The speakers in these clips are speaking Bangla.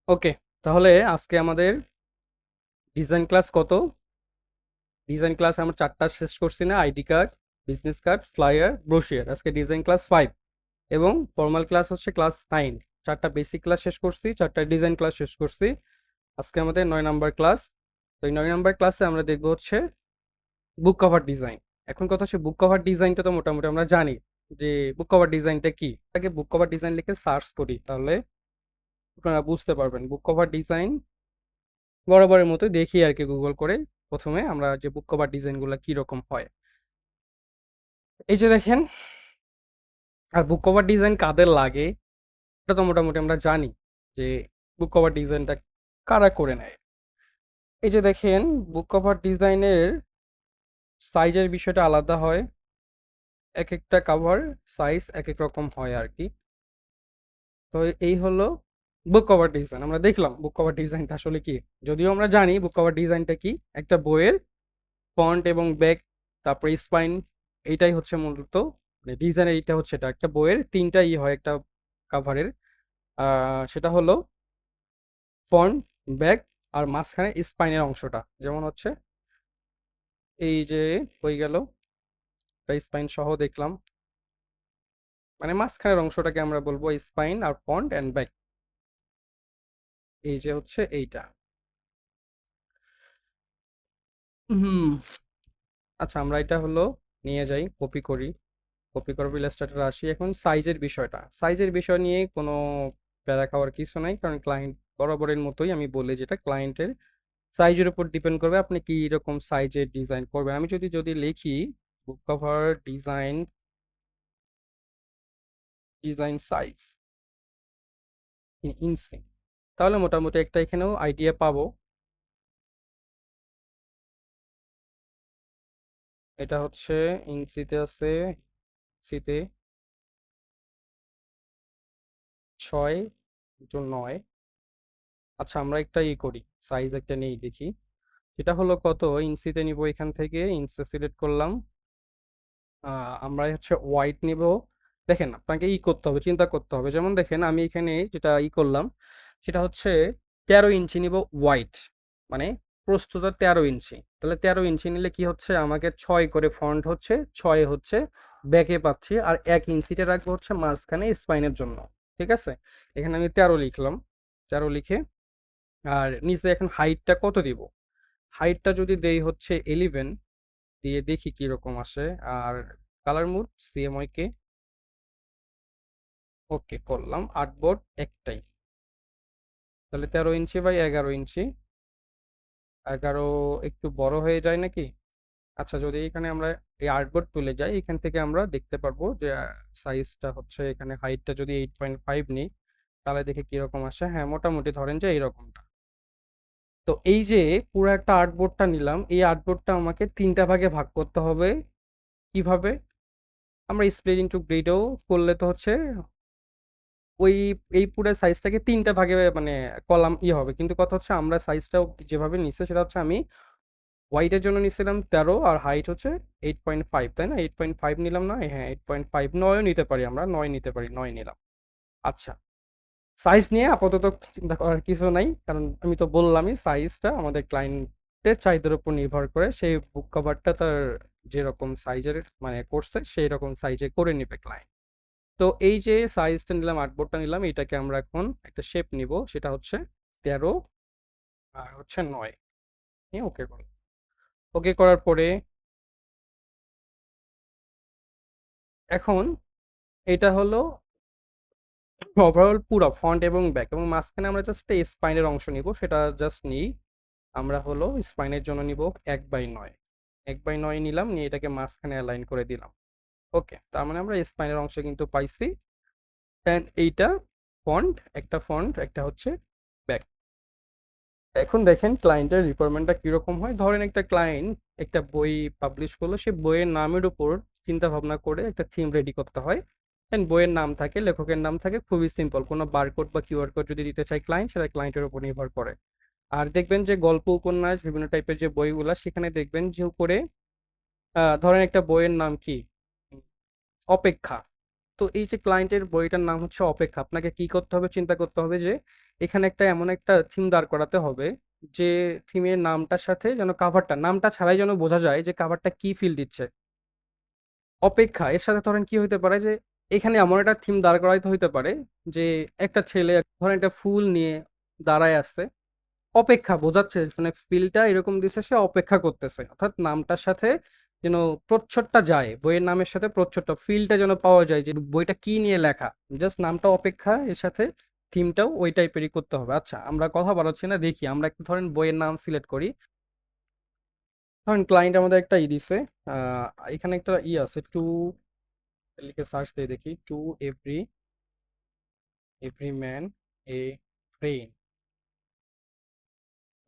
ওকে, তাহলে আজকে আমাদের ডিজাইন ক্লাস কত? ডিজাইন ক্লাস আমরা 4টা শেষ করছি না? ID card, business card, flyer, brochure. আজকে ডিজাইন ক্লাস 5 এবং ফর্মাল ক্লাস হচ্ছে ক্লাস 9। 4টা বেসিক ক্লাস শেষ করছি, 4টা ডিজাইন ক্লাস শেষ করছি। আজকে আমাদের 9 নাম্বার ক্লাস। তো এই 9 নাম্বার ক্লাসে আমরা দেখবো হচ্ছে বুক কভার ডিজাইন। এখন কথা হচ্ছে বুক কভার ডিজাইনটা তো মোটামুটি আমরা জানি যে বুক কভার ডিজাইনটা কি। আগে বুক কভার ডিজাইন লিখে সার্চ করি, তাহলে আপনারা বুঝতে পারবেন বুক কভার ডিজাইন বরাবরের মতো দেখি আর কি গুগল করে। প্রথমে আমরা যে বুক কভার ডিজাইনগুলো কি রকম হয়, এই যে দেখেন। আর বুক কভার ডিজাইন কাদের লাগে এটা তো মোটামুটি আমরা জানি যে বুক কভার ডিজাইনটা কারা করে নেয়। এই যে দেখেন, বুক কভার ডিজাইনের সাইজের বিষয়টা আলাদা হয়। এক একটা কভার সাইজ এক এক রকম হয় আর কি। তো এই হলো বুক কভার ডিজাইন। আমরা দেখলাম বুক কভার ডিজাইনটা আসলে কি। যদিও আমরা জানি বুক কভার ডিজাইনটা কি, একটা বইয়ের ফন্ট এবং ব্যাক, তারপরে স্পাইন, এইটাই হচ্ছে মূলত মানে ডিজাইনের। এইটা হচ্ছে এটা একটা বইয়ের তিনটা হয় একটা কাভারের। সেটা হলো ফন্ট, ব্যাক আর মাঝখানে স্পাইনের অংশটা। যেমন হচ্ছে এই যে হয়ে গেল স্পাইন সহ দেখলাম, মানে মাঝখানের অংশটাকে আমরা বলবো স্পাইন আর ফন্ট অ্যান্ড ব্যাক। এই যে হচ্ছে এইটা। হুম। আচ্ছা, আমরা এটা হলো নিয়ে যাই, কপি করি। কপি করার ইলাস্ট্রেটর আসি। এখন সাইজের বিষয়টা, সাইজের বিষয় নিয়ে কোনো প্যারা খাওয়ার কিছু নাই, কারণ ক্লায়েন্ট বরাবরের মতোই আমি বলি যেটা ক্লায়েন্টের সাইজের উপর ডিপেন্ড করবে আপনি কি রকম সাইজের ডিজাইন করবেন। আমি যদি যদি লিখি বুক কভার ডিজাইন, ডিজাইন সাইজ ইঞ্চি, তাহলে মোটামুটি একটা এখানেও আইডিয়া পাবো। এটা হচ্ছে ইঞ্চিতে আছে, ইঞ্চিতে 6x9। আচ্ছা, আমরা একটা করি, সাইজ একটা নেই দেখি। এটা হলো কত ইঞ্চিতে নিব, এখান থেকে ইঞ্চি সিলেক্ট করলাম। আমরা হচ্ছে হোয়াইট নিব। দেখেন, আপনাকে করতে হবে, চিন্তা করতে হবে। যেমন দেখেন আমি এখানে যেটা করলাম সেটা হচ্ছে 13 ইঞ্চি নিব হোয়াইট, মানে প্রস্থতা 13 ইঞ্চি। তাহলে 13 ইঞ্চি নিলে কি হচ্ছে, আমাকে 6 করে ফন্ট হচ্ছে, 6 হচ্ছে ব্যাকে পাচ্ছি, আর 1 ইঞ্চিতে রাখবো হচ্ছে মাঝখানে স্পাইনের জন্য। ঠিক আছে, এখানে আমি 13 লিখলাম। 13 লিখে আর নিচে এখন হাইটটা কত দিব। হাইটটা যদি দেই হচ্ছে 11 দিয়ে দেখি কি রকম আসে। আর কালার মুড সিএমওয়াই কে ওকে করলাম। আর্টবোর্ড একটাই, তাহলে 13 ইঞ্চি বাই 11 ইঞ্চি। 11 একটু বড় হয়ে যায় নাকি? আচ্ছা, যদি এখানে আমরা এই আর্টবোর্ড তুলে যাই, এখান থেকে আমরা দেখতে পারবো যে সাইজটা হচ্ছে, এখানে হাইটটা যদি 8.5 নিই তাহলে দেখে কিরকম আসে। হ্যাঁ, মোটামুটি ধরেন যে এইরকমটা। তো এই যে পুরো একটা আর্টবোর্ডটা নিলাম, এই আর্টবোর্ডটা আমাকে 3টা ভাগে ভাগ করতে হবে। কিভাবে? আমরা স্প্লিট ইনটু গ্রিডও করলে তো হচ্ছে ওই এই পুরো সাইজটাকে 3টা ভাগে মানে কলাম হবে। কিন্তু কথা হচ্ছে আমরা সাইজটাও যেভাবে নিচ্ছে সেটা হচ্ছে আমি হোয়াইটের জন্য নিছিলাম 13 আর হাইট হচ্ছে 8.5, তাই না? 8.5 নিলাম না? হ্যাঁ, 8.5। 9ও নিতে পারি, আমরা 9 নিতে পারি, 9 নিলাম। আচ্ছা, সাইজ নিয়ে আপাতত চিন্তা করার কিছু নাই, কারণ আমি তো বললামই সাইজটা আমাদের ক্লায়েন্টের চাহিদার উপর নির্ভর করে। সেই বুক কভারটা তার যেরকম সাইজের মানে করছে সেই রকম সাইজে করে নিবে ক্লায়েন্ট। তো এই যে সাইজটা নিলাম, আর্টবোর্ডটা নিলাম, এটাকে আমরা এখন একটা শেপ নিব, সেটা হচ্ছে 13 আর হচ্ছে 9 নিয়ে ওকে করব। ওকে করার পরে এখন এটা হলো ওভারঅল পুরো ফ্রন্ট এবং ব্যাক, এবং মাঝখানে আমরা জাস্ট স্পাইনের অংশ নিব, সেটা জাস্ট নিই। আমরা হলো স্পাইনের জন্য নিব 1/9। 1/9 নিলাম, নিয়ে এটাকে মাঝখানে অ্যালাইন করে দিলাম। ওকে, তার মানে আমরা স্পাইনের অংশ কিন্তু পাইছি। অ্যান্ড এইটা ফন্ট, একটা ফন্ট, একটা হচ্ছে ব্যাক। এখন দেখেন ক্লায়েন্টের রিকোয়ারমেন্টটা কিরকম হয়। ধরেন একটা ক্লায়েন্ট একটা বই পাবলিশ করলো, সে বইয়ের নামের উপর চিন্তা ভাবনা করে একটা থিম রেডি করতে হয়। এন্ড বইয়ের নাম থাকে, লেখকের নাম থাকে, খুবই সিম্পল। কোনো বারকোড বা কিউআর কোড যদি দিতে চায় ক্লায়েন্ট, সেটা ক্লায়েন্টের উপর নির্ভর করে। আর দেখবেন যে গল্প উপন্যাস বিভিন্ন টাইপের যে বইগুলা, সেখানে দেখবেন যে উপরে ধরেন একটা বইয়ের নাম কি, উম, অপেক্ষা। তো এই যে ক্লায়েন্টের বইটার নাম হচ্ছে অপেক্ষা, আপনাকে কি করতে হবে, চিন্তা করতে হবে যে এখানে একটা এমন একটা থিম দাঁড় করাতে হবে যে থিমের নামটার সাথে যেন কাভারটা নামটা ছাড়াই যেন বোঝা যায় যে কাভারটা কি ফিল দিচ্ছে। অপেক্ষা এর সাথে ধরেন কি হইতে পারে যে এখানে এমন একটা থিম দাঁড় করাইতে হইতে পারে যে একটা ছেলে ধরেন একটা ফুল নিয়ে দাঁড়ায় আছে, অপেক্ষা বোঝাচ্ছে মানে ফিলটা এরকম দিছে সে অপেক্ষা করতেছে, অর্থাৎ নামটার সাথে যেন প্রচ্ছদটা যায়, বইয়ের নামের সাথে প্রচ্ছদটা ফিলটা যেন পাওয়া যায় যে বইটা কি নিয়ে লেখা। জাস্ট নামটা অপেক্ষা, এর সাথে থিমটাও ওই টাইপেরই করতে হবে। আচ্ছা আমরা কথা বাড়াচ্ছি না, দেখি আমরা একটু ধরেন বইয়ের নাম সিলেক্ট করি। ধরেন ক্লায়েন্ট আমাদের একটা দিছে, এখানে একটা আছে টু, লিখে সার্চ দিয়ে দেখি to every every man a brain,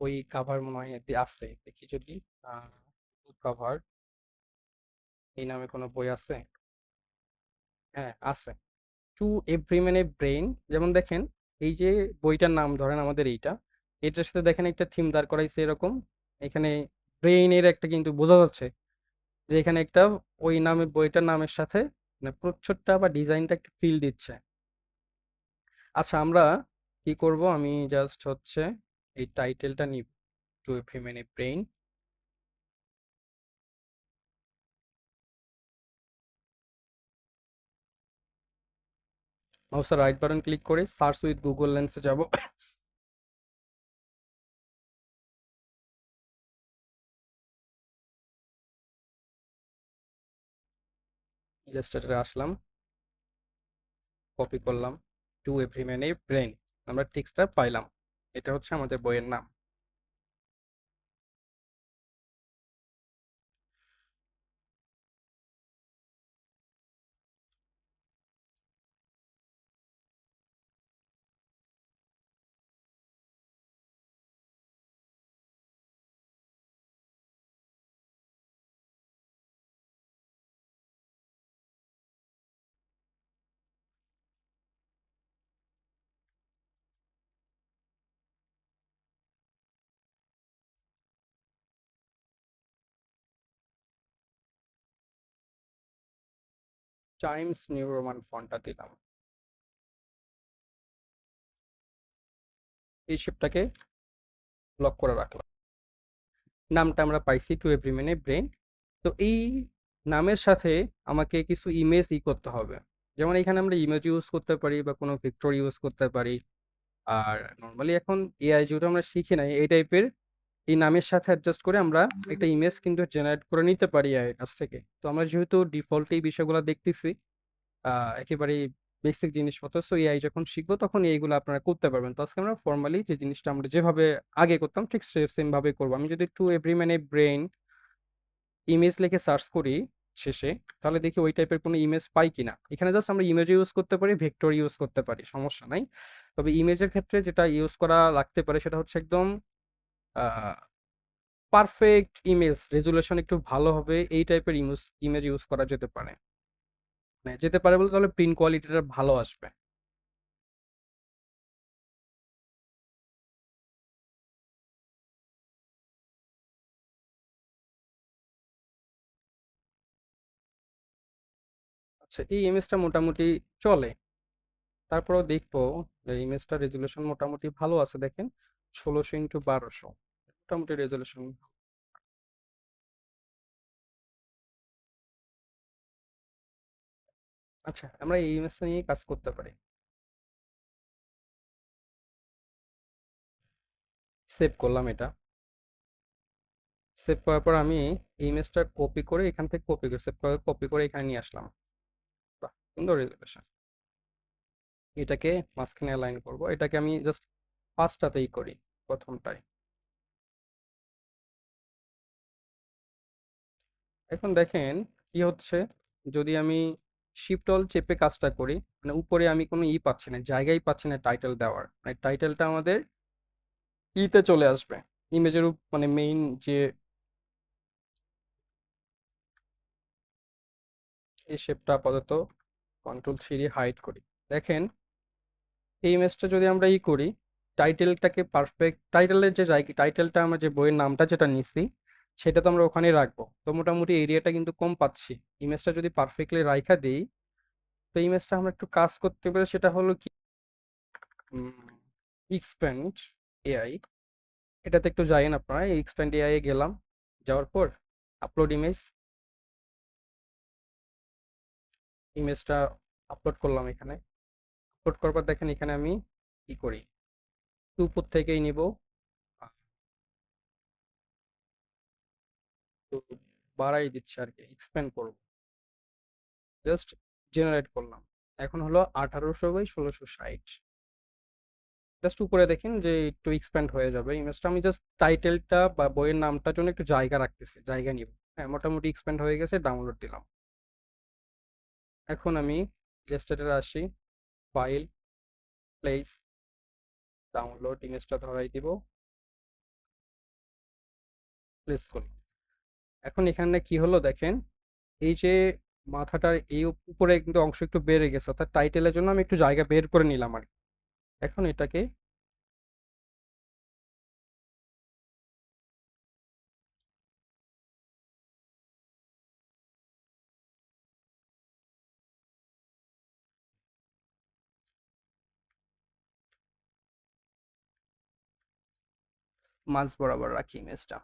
ওই কাভার মনে হয় আছে, দেখি যদি কাভার এই নামে কোনো বই আছে। হ্যাঁ আছে, two every man a brain. যেমন দেখেন এই যে বইটার নাম ধরেন আমাদের এইটা, এটার সাথে দেখেন একটা থিম দাঁড় করাইছে এরকম, এখানে ব্রেইনের একটা কিন্তু বোঝা যাচ্ছে যে এখানে একটা ওই নামে বইটার নামের সাথে মানে প্রচ্ছদটা বা ডিজাইনটা একটা ফিল দিচ্ছে। আচ্ছা আমরা কি করব, আমি জাস্ট হচ্ছে এই টাইটেলটা নিব, two every man a brain. মাউসের রাইট বাটন ক্লিক করে সার্চ উইথ গুগল লেন্সে যাব। ইলাস্ট্রেটরে আসলাম, কপি করলাম, to every man a brain, আমরা টেক্সটটা পাইলাম, এটা হচ্ছে আমাদের বইয়ের নাম। টাইমস নিউ রোমান ফন্টটা দিলাম, এই শেপটাকে লক করে রাখলাম। নামটা আমরা পাইছি two every man a brain. তো এই নামের সাথে আমাকে কিছু ইমেজ করতে হবে, যেমন এখানে আমরা ইমেজ ইউজ করতে পারি বা কোনো ভেক্টর ইউজ করতে পারি। আর নর্মালি এখন এআই যেহেতু আমরা শিখি নাই এই টাইপের, এই নামের সাথে অ্যাডজাস্ট করে আমরা একটা ইমেজ কিন্তু জেনারেট করে নিতে পারি এআই এর কাছ থেকে। তো আমরা যেহেতু ডিফল্ট এই বিষয়গুলো দেখতেছি, একেবারেই বেসিক জিনিসপত্র, সো এআই যখন শিখবো তখন এইগুলো আপনারা করতে পারবেন। তো আজকে আমরা ফর্মালি যে জিনিসটা আমরা যেভাবে আগে করতাম ঠিক সেম ভাবে করবো। আমি যদি টু এভরি মানে ব্রেইন ইমেজ লিখে সার্চ করি শেষে, তাহলে দেখি ওই টাইপের কোনো ইমেজ পাই কিনা। এখানে জাস্ট আমরা ইমেজ ইউজ করতে পারি, ভেক্টর ইউজ করতে পারি, সমস্যা নাই। তবে ইমেজের ক্ষেত্রে যেটা ইউজ করা লাগতে পারে সেটা হচ্ছে একদম পারফেক্ট ইমেজ, রেজুলেশন একটু ভালো হবে এই টাইপের ইমেজ ইমেজ ইউজ করা যেতে পারে। মানে যেতে পারে বলতে তাহলে প্রিন্ট কোয়ালিটিটা ভালো আসবে। আচ্ছা এই ইমেজটা মোটামুটি চলে, তারপরেও দেখবো যে ইমেজটা রেজুলেশন মোটামুটি ভালো আছে, দেখেন 16x1200, মোটামুটি রেজুলেশন। আচ্ছা আমরা এই ইমেজটা নিয়ে কাজ করতে পারি। সেভ করলাম এটা, সেভ করার পর আমি এই ইমেজটা কপি করে এখান থেকে কপি করে সেভ করে কপি করে এখানে নিয়ে আসলাম। বাহ, সুন্দর রেজুলেশন। এটাকে মাঝখানে অ্যালাইন করব, এটাকে আমি জাস্ট পাঁচটাতেই করি, প্রথমটায়। এখন দেখেন কি হচ্ছে, যদি আমি শিফট অল চেপে কাজটা করি, মানে উপরে আমি কোনো পাচ্ছি না, জায়গায় পাচ্ছি না টাইটেল দেওয়ার, মানে টাইটেলটা আমাদের তে চলে আসবে ইমেজের মানে মেইন যে এই শেপটা আপাতত কন্ট্রোল 3 দিয়ে হাইড করি। দেখেন এই ইমেজটা যদি আমরা করি, টাইটেলটাকে পারফেক্ট, টাইটেলের যে জায়গা, টাইটেলটা আমরা যে বইয়ের নামটা যেটা নিছি সেটা তো আমরা ওখানে রাখবো, তো মোটামুটি এরিয়াটা কিন্তু কম পাচ্ছি। ইমেজটা যদি পারফেক্টলি রাইখা দিই, তো ইমেজটা আমরা একটু কাজ করতে পারি, সেটা হলো কি এক্সপ্যান্ড এআই, এটাতে একটু যাইন আপনারা। এই এক্সপ্যান্ড এআই এ গেলাম, যাওয়ার পর আপলোড ইমেজ, ইমেজটা আপলোড করলাম এখানে। আপলোড করার পর দেখেন এখানে আমি কি করি, উপর থেকেই নিব, তো বাড়াই দিচ্ছি আর কি, এক্সপ্যান্ড করব, জাস্ট জেনারেট করলাম। এখন হলো 1800 বাই 1660। জাস্ট উপরে দেখেন যে একটু এক্সপ্যান্ড হয়ে যাবে ইমেজটা। আমি জাস্ট টাইটেলটা বা বইয়ের নামটার জন্য একটু জায়গা রাখতেছি, জায়গা নিব। হ্যাঁ, মোটামুটি এক্সপ্যান্ড হয়ে গেছে, ডাউনলোড দিলাম। এখন আমি ইলাস্ট্রেটরে আসি, ফাইল, প্লেস, ডাউনলোড, ইমেজটা ধরাই দিব, প্লেস করলাম। এখন এখানে কি হলো দেখেন, এই যে মাথাটার এই উপরে কিন্তু অংশ একটু বেড়ে গেছে, অর্থাৎ টাইটেলের জন্য আমি একটু জায়গা বের করে নিলাম আর কি। এখন এটাকে মাঝ বরাবর রাখি ইমেজটা।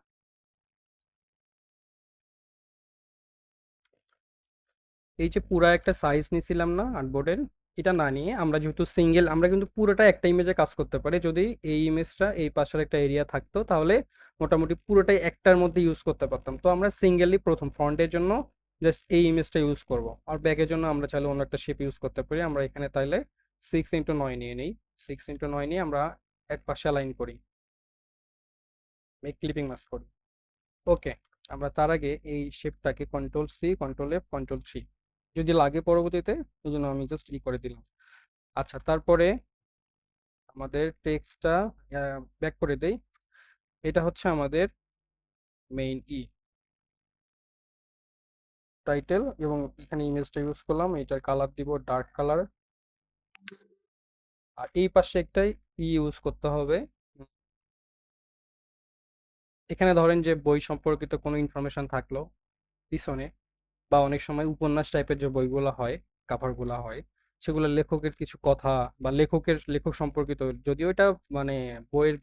এই যে পুরা একটা সাইজ নিছিলাম না আর্টবোর্ডের, এটা না নিয়ে আমরা যেহেতু সিঙ্গেল, আমরা কিন্তু পুরোটা একটা ইমেজে কাজ করতে পারি। যদি এই ইমেজটা এই পাশের একটা এরিয়া থাকতো তাহলে মোটামুটি পুরোটাই একটার মধ্যে ইউজ করতে পারতাম। তো আমরা সিঙ্গেলি প্রথম ফ্রন্টের জন্য জাস্ট এই ইমেজটা ইউজ করব, আর ব্যাকের জন্য আমরা চাইলে অন্য একটা শেপ ইউজ করতে পারি। আমরা এখানে তাইলে 6x9 নিয়ে নিই। 6x9 নিয়ে আমরা এক পাশে অ্যালাইন করি, মেক ক্লিপিং মাস্ক করি। ওকে, আমরা তার আগে এই শেপটাকে control C, control F, control 3 যদি লাগে পরবর্তীতে, এই জন্য আমি জাস্ট করে দিলাম। আচ্ছা, তারপরে আমাদের টেক্সটটা ব্যাক করে দেই। এটা হচ্ছে আমাদের মেইন টাইটেল, এবং এখানে ইমেজটা ইউজ করলাম, এটার কালার দিব ডার্ক কালার। আর এই পাশে একটাই ইউজ করতে হবে। এখানে ধরেন যে বই সম্পর্কিত কোনো ইনফরমেশন থাকলো পিছনে, বা অনেক সময় উপন্যাস টাইপের যে বইগুলো হয়, কাভারগুলো হয়, সেগুলো লেখকের কিছু কথা বা লেখক সম্পর্কিত, যদিও এটা মানে বইয়ের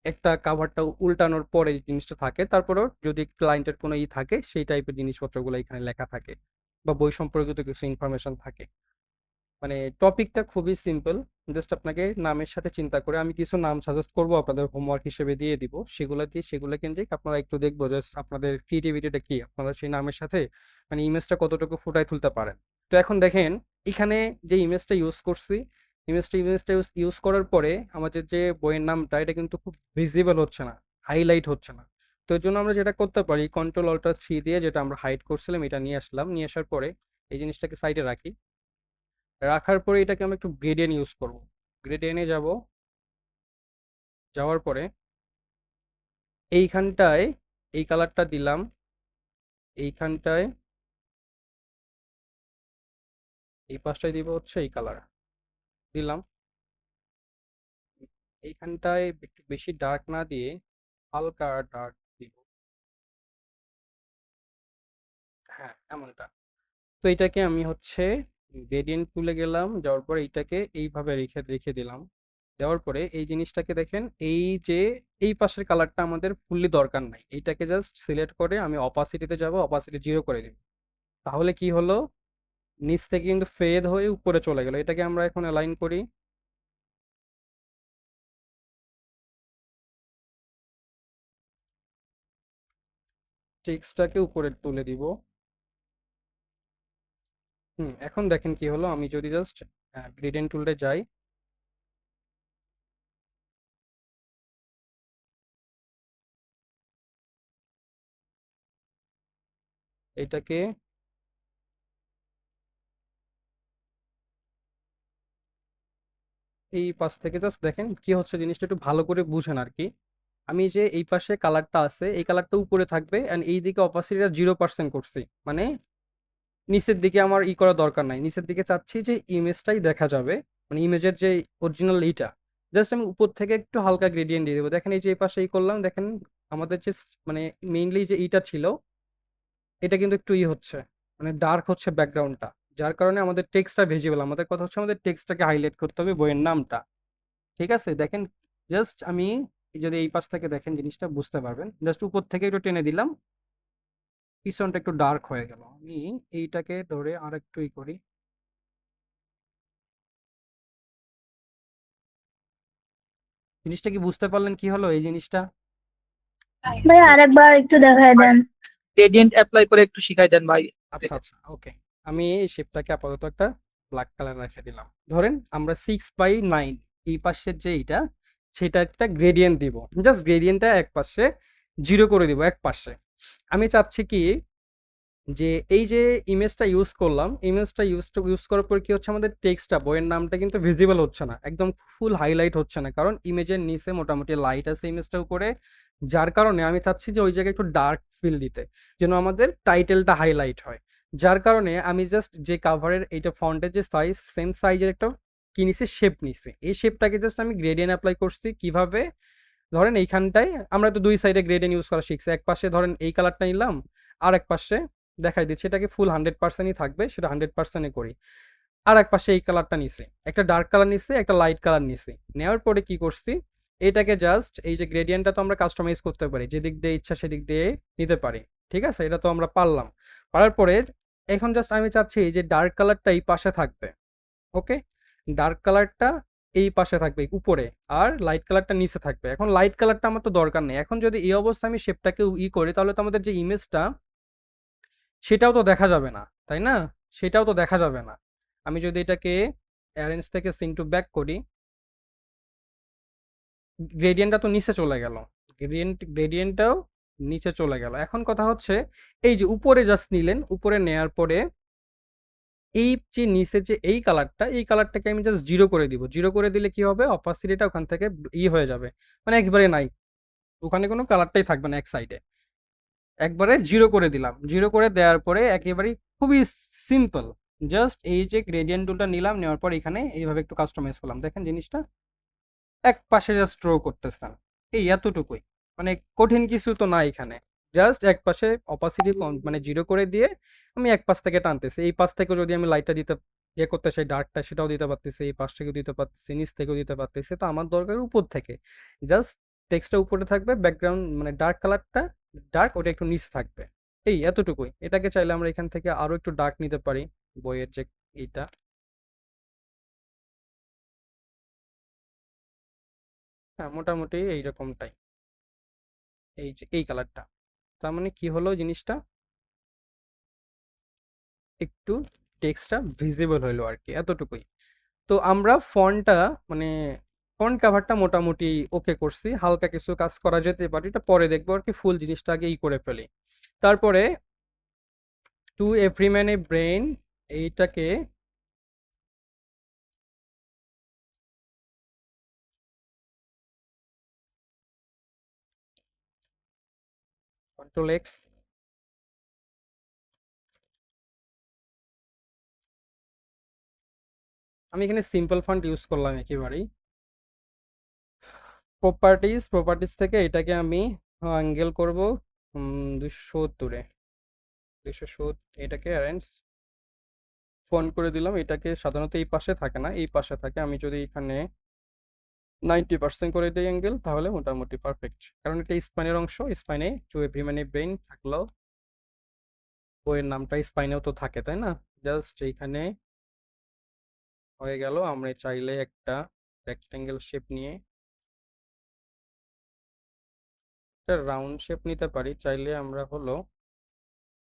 একটা কাভারটা উল্টানোর পরে যে জিনিসটা থাকে, তারপরেও যদি ক্লায়েন্টের কোনো থাকে সেই টাইপের জিনিসপত্রগুলো এখানে লেখা থাকে, বা বই সম্পর্কিত কিছু ইনফরমেশন থাকে। মানে টপিকটা খুবই সিম্পল, জাস্ট আপনাকে নামের সাথে চিন্তা করে আমি কিছু নাম সাজেস্ট করব, আপনাদের হোমওয়ার্ক হিসেবে দিয়ে দিব। সেগুলো কেন্দ্রিক আপনারা একটু দেখবো জাস্ট আপনাদের ক্রিয়েটিভিটিটা কি, আপনারা সেই নামের সাথে মানে ইমেজটা কতটুকু ফুটায় তুলতে পারেন। তো এখন দেখেন এখানে যে ইমেজটা ইউজ করছি, ইমেজটা ইউজ করার পরে আমাদের যে বইয়ের নামটা, এটা কিন্তু খুব ভিজিবল হচ্ছে না, হাইলাইট হচ্ছে না। তো এর জন্য আমরা যেটা করতে পারি, কন্ট্রোল Alt+3 দিয়ে যেটা আমরা হাইড করছিলাম এটা নিয়ে আসলাম, নিয়ে আসার পরে এই জিনিসটাকে সাইডে রাখি। রাখার পরে এটাকে আমরা একটু গ্রেডিয়েন্ট ইউজ করব। গ্রেডিয়েন্টে যাব, যাওয়ার পরে এইখানটায় এই কালারটা দিলাম, এইখানটায় এই পাশটায় দিব হচ্ছে এই কালার দিলাম। এইখানটায় একটু বেশি ডার্ক না দিয়ে হালকা ডার্ক দিব। হ্যাঁ, এমনটা। তো এটাকে আমি হচ্ছে গ্রেডিয়েন্ট তুলে গেলাম, যাওয়ার পরে এইটাকে এইভাবে রেখে রেখে দিলাম। দেওয়ার পরে এই জিনিসটাকে দেখেন, এই যে এই পাশের কালারটা আমাদের ফুললি দরকার নাই, এইটাকে জাস্ট সিলেক্ট করে আমি অপাসিটিতে যাব, অপাসিটি 0 করে দিব। তাহলে কি হলো, নিচ থেকে কিন্তু ফেড হয়ে উপরে চলে গেল। এটাকে আমরা এখন অ্যালাইন করি। টেক্সটটাকে উপরে তুলে দিব। এখন দেখেন কি হলো, আমি যদি জাস্ট গ্রেডিয়েন্ট টুলটা যাই, এটাকে এই পাশ থেকে জাস্ট দেখেন কি হচ্ছে, জিনিসটা একটু ভালো করে বুঝেন আর কি। আমি যে এই পাশে কালারটা আছে, এই কালারটা উপরে থাকবে, এন্ড এই দিকে অপাসিটিটা 0% করছি, মানে নিচের দিকে আমার করা দরকার নাই। নিচের দিকে চাচ্ছি যে ইমেজটাই দেখা যাবে, মানে ইমেজের যে অরিজিনাল এইটা, জাস্ট আমি উপর থেকে একটু হালকা গ্রেডিয়েন্ট দিয়ে দেবো। দেখেন এই যে এই পাশে করলাম, দেখেন আমাদের যে মানে মেইনলি যে এইটা ছিল, এটা কিন্তু একটু হচ্ছে, মানে ডার্ক হচ্ছে ব্যাকগ্রাউন্ডটা, যার কারণে আমাদের টেক্সটটা ভিজিবল। আমাদের কথা হচ্ছে আমাদের টেক্সটটাকে হাইলাইট করতে হবে, বইয়ের নামটা। ঠিক আছে, দেখেন জাস্ট আমি যদি এই পাশ থেকে দেখেন জিনিসটা বুঝতে পারবেন। জাস্ট উপর থেকে একটু টেনে দিলাম, পিছনটা একটু ডার্ক হয়ে গেল। আমি এইটাকে ধরে আর একটু ই করি। জিনিসটা কি বুঝতে পারলেন কি হলো এই জিনিসটা? ভাই আরেকবার একটু দেখায় ভাই দেন। গ্রেডিয়েন্ট অ্যাপ্লাই করে একটু শিখাই দেন ভাই। আচ্ছা আচ্ছা, ওকে। আমি এই শেপটাকে আপাতত একটা ব্ল্যাক কালার রেখে দিলাম। ধরেন আমরা 6/9 এই পাশের যে এইটা, সেটা একটা গ্রেডিয়েন্ট দিব। জাস্ট গ্রেডিয়েন্টটা এক পাশে জিরো করে দিব এক পাশে। আমি চাচ্ছি কি যে এই যে ইমেজটা ইউজ করলাম, ইমেজটা ইউজ করার পর কি হচ্ছে, আমাদের টেক্সটটা বইয়ের নামটা কিন্তু ভিজিবল হচ্ছে না, একদম ফুল হাইলাইট হচ্ছে না, কারণ ইমেজের নিচে মোটামুটি লাইট আছে ইমেজটার উপরে। যার কারণে আমি চাচ্ছি যে ওই জায়গায় একটু ডার্ক ফিল দিতে, যেন আমাদের টাইটেলটা হাইলাইট হয়। যার কারণে আমি জাস্ট যে কাভারের এইটা ফন্টের যে সাইজ, সেম সাইজের একটা কি নিছি, শেপ নিছি। এই শেপটাকে জাস্ট আমি গ্রেডিয়েন্ট অ্যাপ্লাই করছি কিভাবে, ধরেন এইখানটায় আমরা তো দুই সাইডে গ্রেডিয়েন্ট ইউজ করা শিখছি। এক পাশে ধরেন এই কালারটা নিলাম, আর এক পাশে দেখাই দিচ্ছি, এটাকে ফুল 100%ই থাকবে, সেটা 100%ই করি। আর এক পাশে এই কালারটা নিছি, একটা ডার্ক কালার নিছি, একটা লাইট কালার নিছি। নেওয়ার পরে কি করছি, এটাকে জাস্ট এই যে গ্রেডিয়েন্টটা তো আমরা কাস্টমাইজ করতে পারি, যেদিক দিয়ে ইচ্ছা সেদিক দিয়ে নিতে পারি। ঠিক আছে, এটা তো আমরা পারলাম। পারার পরে এখন জাস্ট আমি চাচ্ছি যে ডার্ক কালারটা এই পাশে থাকবে। ওকে, ডার্ক কালারটা এই পাশে থাকবে উপরে, আর লাইট কালারটা নিচে থাকবে। এখন লাইট কালারটা আমার তো দরকার নেই। এখন যদি এই অবস্থায় আমি শেপটাকে করি, তাহলে তো আমাদের যে ইমেজটা, সেটাও তো দেখা যাবে না, তাই না? সেটাও তো দেখা যাবে না। আমি যদি এটাকে অ্যারেঞ্জ থেকে সিন টু ব্যাক করি, গ্রেডিয়েন্টটা তো নিচে চলে গেল, গ্রেডিয়েন্টটাও নিচে চলে গেল। এখন কথা হচ্ছে, এই যে উপরে জাস্ট নিলেন, উপরে নেয়ার পরে এই যে নিচের যে এই কালারটা, এই কালারটাকে আমি জাস্ট জিরো করে দিব। জিরো করে দিলে কি হবে, অপাসিটিটা ওখান থেকে হয়ে যাবে, মানে একেবারে নাই, ওখানে কোনো কালারটাই থাকবে না এক সাইডে। একবারে জিরো করে দিলাম। জিরো করে দেওয়ার পরে একেবারে খুবই সিম্পল, জাস্ট এই যে গ্রেডিয়েন্ট টুলটা নিলাম, নেওয়ার পর এখানে এইভাবে একটু কাস্টমাইজ করলাম। দেখেন জিনিসটা এক পাশে জাস্ট ড্র করতেছেন, এই এতটুকুই, মানে কঠিন কিছু তো না এখানে। জাস্ট এক পাশে অপাসিটি মানে জিরো করে দিয়ে আমি এক পাশ থেকে টানতেছি। এই পাশ থেকে যদি আমি লাইটটা দিতে করতে চাই, ডার্কটা, সেটাও দিতে পারতেছি, এই পাশ থেকেও দিতে পারতেছি, নিচ থেকেও দিতে পারতেছি। তো আমার দরকার উপর থেকে, জাস্ট টেক্সটটা উপরে থাকবে, ব্যাকগ্রাউন্ড মানে ডার্ক কালারটা, ডার্ক ওটা একটু নিচে থাকবে। এই এতটুকুই। এটাকে চাইলে আমরা এখান থেকে আরো একটু ডার্ক নিতে পারি, বইয়ের যে এইটা। হ্যাঁ, মোটামুটি এইরকমটাই, এই যে এই কালারটা। তার মানে কি হলো জিনিসটা, একটু টেক্সটটা ভিজিবল হইলো আর কি, এতটুকুই। তো আমরা ফন্টটা মানে ফন্ট কাভারটা মোটামুটি ওকে করছি, হালকা কিছু কাজ করা যেতে পারে, এটা পরে দেখবো আর কি। ফুল জিনিসটা আগে করে ফেলি। তারপরে two every man a brain, এইটাকে কন্ট্রোল এক্স, আমি এখানে সিম্পল ফন্ট ইউজ করলাম একেবারেই। প্রপার্টিজ থেকে এটাকে আমি অ্যাঙ্গেল করব 270-এ, 270। এটাকে অ্যারেঞ্জ ফোন করে দিলাম। এটাকে সাধারণত এই পাশে থাকে না, এই পাশে থাকে। আমি যদি এখানে 90% করে দিই অ্যাঙ্গেল, তাহলে মোটামুটি পারফেক্ট, কারণ এটা স্পাইনের অংশ। স্পাইনে টু এভরি মানে ব্রেইন থাকলেও বইয়ের নামটা স্পাইনেও তো থাকে, তাই না? জাস্ট এইখানে হয়ে গেল। আমরা চাইলে একটা রেক্টেঙ্গেল শেপ নিয়ে একটা রাউন্ড শেপ নিতে পারি। চাইলে আমরা হলো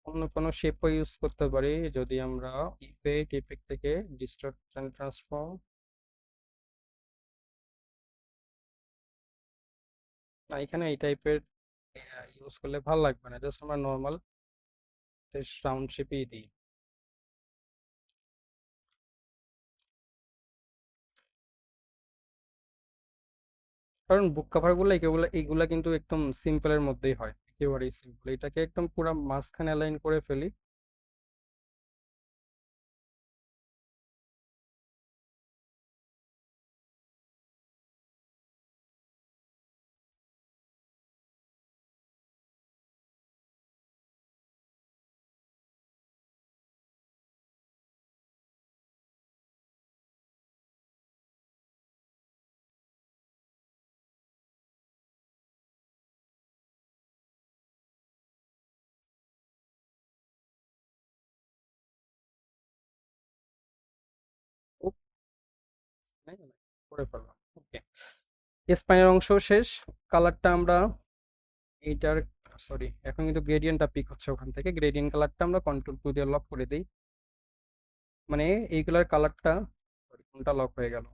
অন্য কোনো শেপও ইউজ করতে পারি, যদি আমরা ইফেক্ট থেকে ডিস্টর্ট অ্যান্ড ট্রান্সফর্ম। না, এখানে এই টাইপের ইউজ করলে ভালো লাগবে না, জাস্ট আমরা নর্মাল রাউন্ড শেপই দিই। কারণ বুক কভার গুলো এগুলো এইগুলা কিন্তু একদম সিম্পলের মধ্যেই হয়, একেবারেই সিম্পল। এটাকে একদম পুরো মাঝখানে অ্যালাইন করে ফেলি। করে ফেললাম। ওকে, স্পাইনের অংশ শেষ। কালারটা আমরা এইটার, সরি, এখন কিন্তু গ্রেডিয়েন্টটা পিক হচ্ছে ওখান থেকে। গ্রেডিয়েন্ট কালারটা আমরা কন্ট্রোল টু দিয়ে লক করে দিই, মানে এইগুলার কালারটা, সরি কোনটা লক হয়ে গেল,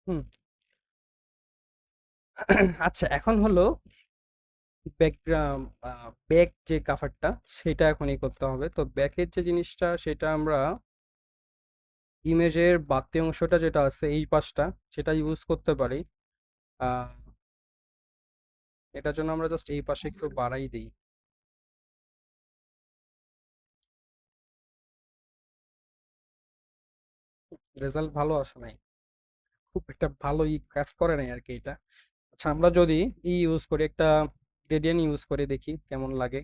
হুম। আচ্ছা, এখন হলো ব্যাকগ্রাউন্ড, ব্যাক যে কাভারটা সেটা এখনই করতে হবে। তো ব্যাকের যে জিনিসটা সেটা আমরা ইমেজের বাড়তি অংশটা যেটা আছে এই পাশটা, সেটা ইউজ করতে পারি। আহ, এটার জন্য আমরা জাস্ট এই পাশে একটু বাড়াই দিই। রেজাল্ট ভালো আসে নাই, খুব একটা ভালো কাজ করে নাই আর কি এটা। আচ্ছা, আমরা যদি ইউজ করি একটা গ্রেডিয়েন্ট ইউজ করে দেখি কেমন লাগে।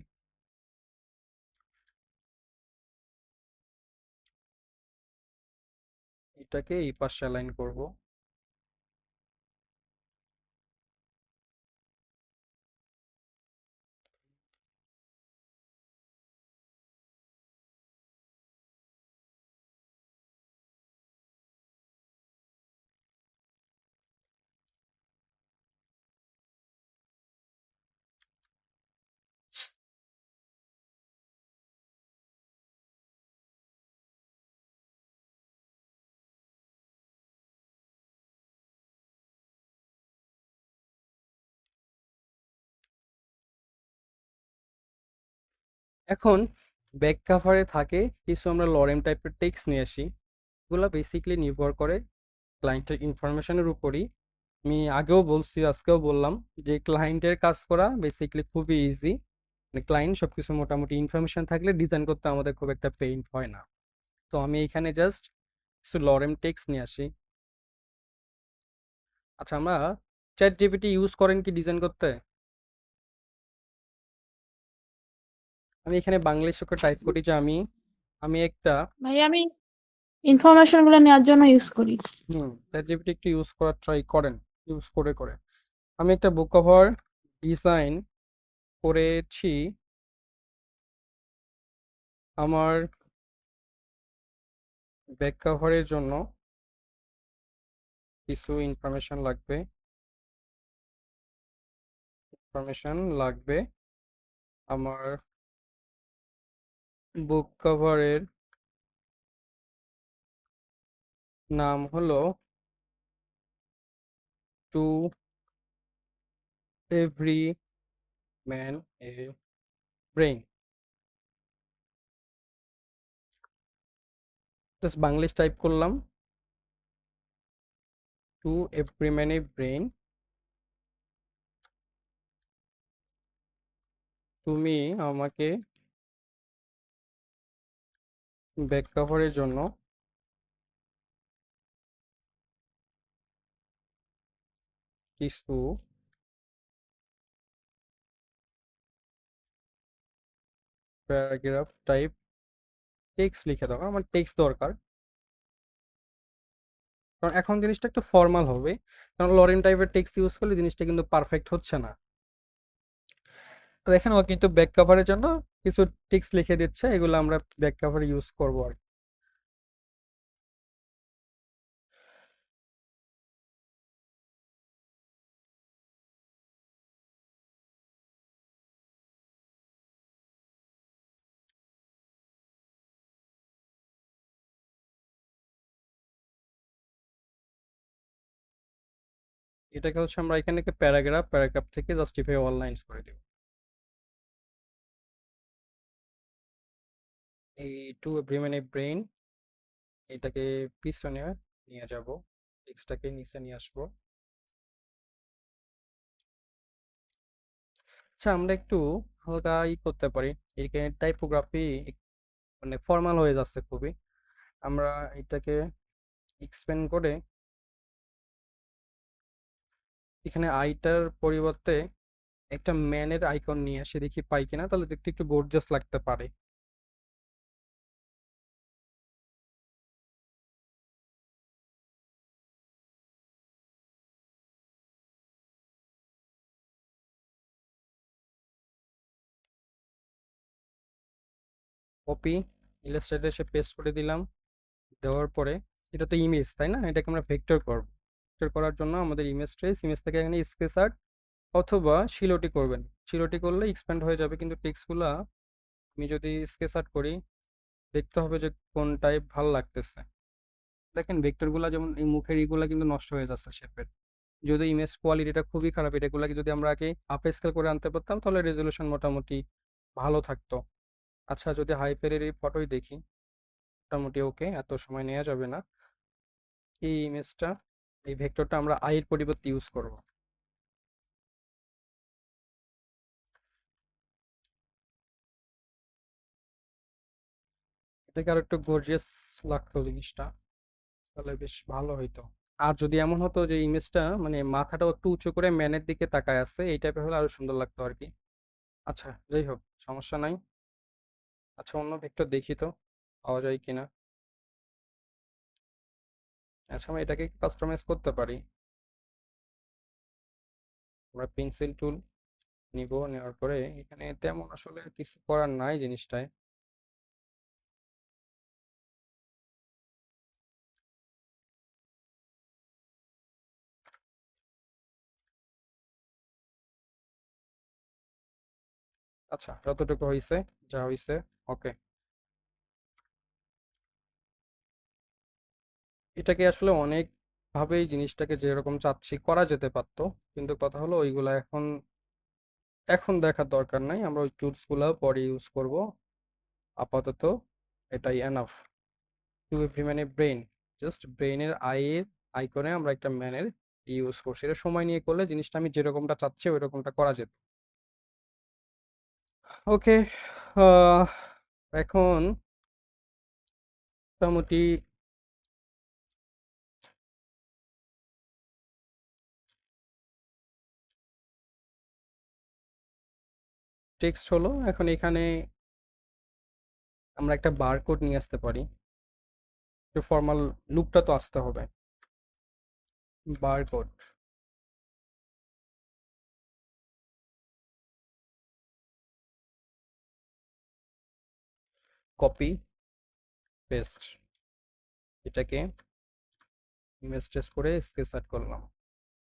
এটাকে এই পাশে অ্যালাইন করব। এখন ব্যাক কাভারে থাকে কিছু আমরা লরেম টাইপের টেক্সট নিয়ে আসি। এগুলো বেসিকলি নির্ভর করে ক্লায়েন্টের ইনফরমেশনের উপরই। আমি আগেও বলছি, আজকেও বললাম, যে ক্লায়েন্টের কাজ করা বেসিকলি খুবই ইজি। মানে ক্লায়েন্ট সবকিছু মোটামুটি ইনফরমেশন থাকলে ডিজাইন করতে আমাদের খুব একটা পেইন হয় না। তো আমি এখানে জাস্ট কিছু লরেম টেক্সট নিয়ে আসি। আচ্ছা, আমরা চ্যাট জিপিটি ইউজ করেন কি ডিজাইন করতে? আমি এখানে বাংলিশ করে টাইপ করি যে আমি আমি একটা, ভাই আমি ইনফরমেশন গুলো নেওয়ার জন্য ইউজ করি। চ্যাট জিপিটি একটু ইউজ করার ট্রাই করেন, ইউজ করে করে। আমি একটা বুক কভার ডিজাইন করেছি। আমার ব্যাক কভারের জন্য কিছু ইনফরমেশন লাগবে। আমার বুক কভারের নাম হলো to every man a brain. Just Banglish type করলাম, to every man a brain. তুমি আমাকে ব্যাক কভারের জন্য কিছু প্যারাগ্রাফ টাইপ টেক্সট লিখে দাও। আমার টেক্সট দরকার, কারণ এখন জিনিসটা একটু ফর্মাল হবে। কারণ লরেন টাইপের টেক্সট ইউজ করলে জিনিসটা কিন্তু পারফেক্ট হচ্ছে না। তো দেখেন, ও কিন্তু ব্যাক কভারের জন্য কিছু টেক্সট লিখে দিচ্ছে, এগুলো আমরা ব্যাক কভারে ইউজ করবো আর কি। এটাকে হচ্ছে আমরা এখানে একটা প্যারাগ্রাফ থেকে জাস্টিফাই অল লাইন্স করে দেব। এই two every man a brain, এটাকে পিছনে নিয়ে যাব, টেক্সটটাকে নিচে নিয়ে আসবো। আচ্ছা, আমরা একটু হালকা করতে পারি। এখানে টাইপোগ্রাফি মানে ফর্মাল হয়ে যাচ্ছে খুবই। আমরা এটাকে এক্সপ্যান্ড করে এখানে আইটার পরিবর্তে একটা ম্যানের আইকন নিয়ে আসি, দেখি পাই কিনা, তাহলে দেখতে একটু গর্জিয়াস লাগতে পারে। কপি, ইলাস্ট্রেটরে এসে পেস্ট করে দিলাম। দেওয়ার পরে এটা তো ইমেজ, তাই না? এটাকে আমরা ভেক্টর করব। ভেক্টর করার জন্য আমাদের ইমেজ ট্রেস, ইমেজ থেকে এখানে স্কেচ আর্ট অথবা শিলোটি করবেন। শিলোটি করলে এক্সপ্যান্ড হয়ে যাবে, কিন্তু টেক্সটগুলা আমি যদি স্কেচ আর্ট করি দেখতে হবে যে কোন টাইপ ভাল লাগতেছে। দেখেন ভেক্টরগুলা যেমন এই মুখের ইগুলা কিন্তু নষ্ট হয়ে যাচ্ছে শেপের। যদি ইমেজ কোয়ালিটিটা খুবই খারাপ, এটাগুলাকে যদি আমরা আগে আপ স্কেল করে আনতে পারতাম তাহলে রেজলিউশন মোটামুটি ভালো থাকতো। আচ্ছা, যদি হাইপারের এই ফটোই দেখি, মোটামুটি ওকে, এত সময় নেওয়া যাবে না। এই ইমেজটা, এই ভেক্টরটা আমরা আই এর পরিবর্তে ইউজ করব। এটাকে আর একটু গর্জিয়াস লাগতো জিনিসটা, তাহলে বেশ ভালো হইতো। আর যদি এমন হতো যে ইমেজটা মানে মাথাটা একটু উঁচু করে ম্যানের দিকে তাকায় আছে, এই টাইপের হলে আরো সুন্দর লাগতো আর কি। আচ্ছা, যাই হোক, সমস্যা নাই। আচ্ছা, অন্য ভেক্টর দেখি তো পাওয়া যায় কিনা। আচ্ছা, আমরা এটাকে কাস্টমাইজ করতে পারি। আমরা পেন্সিল টুল নিব, নেওয়ার পরে এখানে তেমন আসলে কিছু করার নাই জিনিসটায়। আচ্ছা, যতটুকু হয়েছে, যা হয়েছে, ওকে। এটাকে আসলে অনেক ভাবেই জিনিসটাকে যেরকম চাচ্ছি করা যেতে পারতো, কিন্তু কথা হলো ওইগুলা এখন এখন দেখার দরকার নাই, আমরা ওই টুলস গুলা পরে ইউজ করব। আপাতত এটাই এনাফ। টু এভরি মানে ব্রেন, জাস্ট ব্রেনের আইয়ের আইকনে আমরা একটা ম্যানের ইউজ করছি। এটা সময় নিয়ে করলে জিনিসটা আমি যেরকমটা চাচ্ছি ওই রকমটা করা যেত। ওকে, এখন মোটামুটি টেক্সট হলো। এখন এখানে আমরা একটা বারকোড নিয়ে আসতে পারি, একটু ফর্মাল লুকটা তো আসতে হবে। বারকোড, কপি, পেস্ট, এটাকে ইমেজ ট্রেস করে স্কেচ আর্ট করলাম,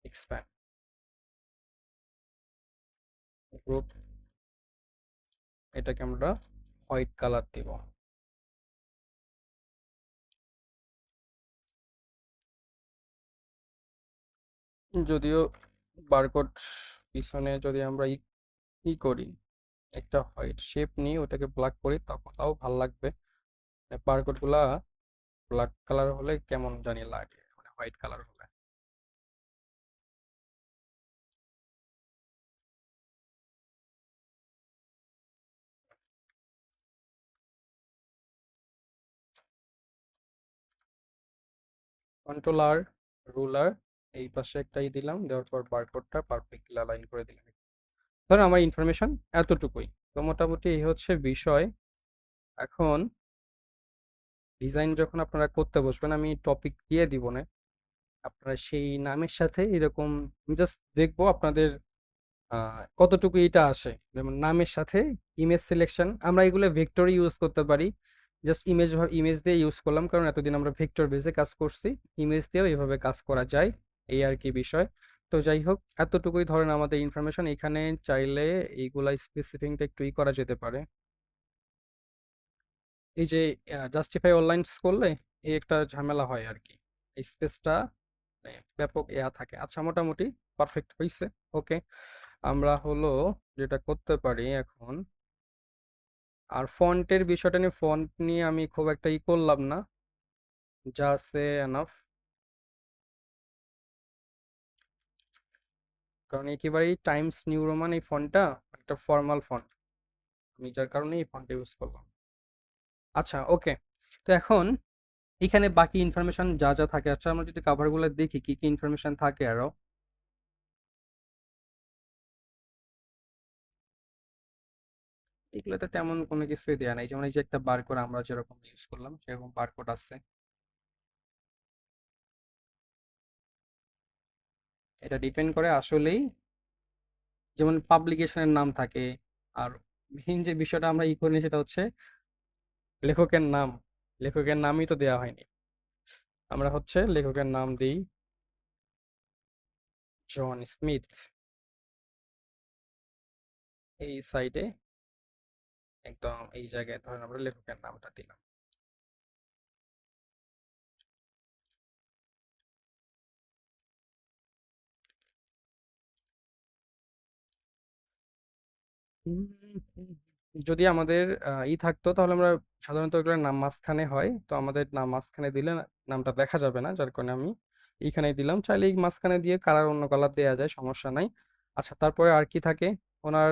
এক্সপ্যান্ড, গ্রুপ, এটাকে আমরা হোয়াইট কালার দিব। যদিও বারকোড পিছনে যদি আমরা ই করি, একটা হোয়াইট শেপ নিয়ে ওটাকে ব্ল্যাক করি, তখন তাও ভাল লাগবে। বারকোড গুলা ব্ল্যাক কালার হলে কেমন জানি লাগে, মানে হোয়াইট কালার হলে। কন্ট্রোল আর, রুলার, এই পাশে একটাই দিলাম, দেওয়ার পর বারকোডটা পারফেক্টলি অ্যালাইন করে দিলাম। ধরো আমার ইনফরমেশন এতটুকুই, তো মোটামুটি এই হচ্ছে বিষয়। এখন ডিজাইন যখন আপনারা করতে বসবেন, আমি টপিক দিয়ে দিব না, আপনারা সেই নামের সাথে এরকম জাস্ট দেখবো আপনাদের কতটুকু এটা আসে। যেমন নামের সাথে ইমেজ সিলেকশন, আমরা এগুলো ভেক্টর ইউজ করতে পারি। জাস্ট ইমেজ ইমেজ দিয়ে ইউজ করলাম, কারণ এতদিন আমরা ভেক্টর বেসে কাজ করছি, ইমেজ দিয়েও এইভাবে কাজ করা যায়, এই আর কি বিষয়। তো যাই হোক, এতটুকুই ধরেন আমাদের ইনফরমেশন। এখানে চাইলে এইগুলা স্পেসিফিকটা একটু ই করা যেতে পারে। এই যে জাস্টিফাই অনলাইন করলে এই একটা ঝামেলা হয় আর কি, এই স্পেসটা ব্যাপক ইয়া থাকে। আচ্ছা, মোটামুটি পারফেক্ট হয়েছে, ওকে। আমরা হলো যেটা করতে পারি এখন, আর ফন্টের বিষয়টা নিয়ে, ফন্ট নিয়ে আমি খুব একটা ই করলাম না, যা আছে এনাফ, কারণ একেবারেই টাইমস নিউ রোমান এই ফন্টটা একটা ফর্মাল ফন্ট, আমি যার কারণে এই ফন্ট ইউজ করলাম। আচ্ছা, ওকে। তো এখন এখানে বাকি ইনফরমেশন যা যা থাকে, আচ্ছা আমরা যদি কাভারগুলো দেখি কি কি ইনফরমেশন থাকে আরো। এগুলোতে তেমন কোনো কিছুই দেয়া নাই, যেমন এই যে একটা বারকোড আমরা যেরকম ইউজ করলাম সেরকম বারকোড আছে। এটা ডিপেন্ড করে আসলেই, যেমন পাবলিকেশনের নাম থাকে। আর মেইন যে বিষয়টা আমরা করি সেটা হচ্ছে লেখকের নাম। লেখকের নামই তো দেওয়া হয়নি। আমরা হচ্ছে লেখকের নাম দিই জন স্মিথ। এই সাইডে একদম এই জায়গায় ধরেন আমরা লেখকের নামটা দিলাম। যদি আমাদের থাকতো তাহলে আমরা সাধারণত এগুলোর নাম মাঝখানে হয়, তো আমাদের নাম মাঝখানে দিলে নামটা দেখা যাবে না, যার কারণে আমি এইখানে দিলাম। চাইলে এই মাঝখানে দিয়ে কালার অন্য কালার দেওয়া যায়, সমস্যা নাই। আচ্ছা, তারপরে আর কি থাকে ওনার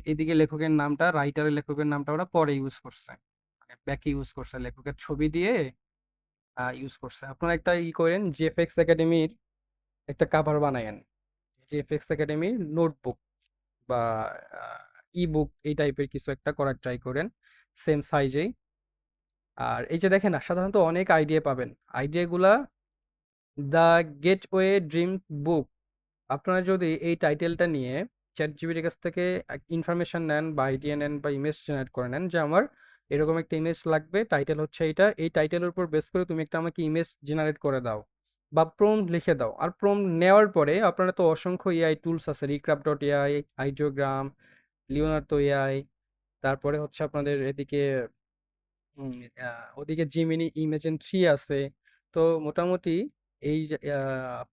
এইদিকে লেখকের নামটা, রাইটারের লেখকের নামটা ওরা পরে ইউজ করছে, মানে ব্যাকে ইউজ করছে, লেখকের ছবি দিয়ে ইউজ করছে। আপনারা একটা করেন, জিএফএক্স একাডেমির একটা কাভার বানায়েন, জিএফএক্স একাডেমির নোটবুক বা ই বুক এই টাইপের কিছু একটা করার ট্রাই করেন, সেম সাইজেই। আর এই যে দেখেন না, সাধারণত অনেক আইডিয়া পাবেন। আইডিয়াগুলা দ্য গেটওয়ে ড্রিম বুক, আপনারা যদি এই টাইটেলটা নিয়ে চ্যাট জিপিটির কাছ থেকে ইনফরমেশন নেন বা আইডিয়া নেন বা ইমেজ জেনারেট করে নেন যে আমার এরকম একটা ইমেজ লাগবে, টাইটেল হচ্ছে এইটা, এই টাইটেলের উপর বেস করে তুমি একটা আমাকে ইমেজ জেনারেট করে দাও বা প্রম্পট লিখে দাও। আর প্রম্পট নেওয়ার পরে আপনারা তো অসংখ্য এআই টুলস আছে, Recraft dot AI, Ideogram, Leonardo AI, তারপরে হচ্ছে আপনাদের এদিকে ওদিকে জিমিনি ইমেজেন 3 আছে। তো মোটামুটি এই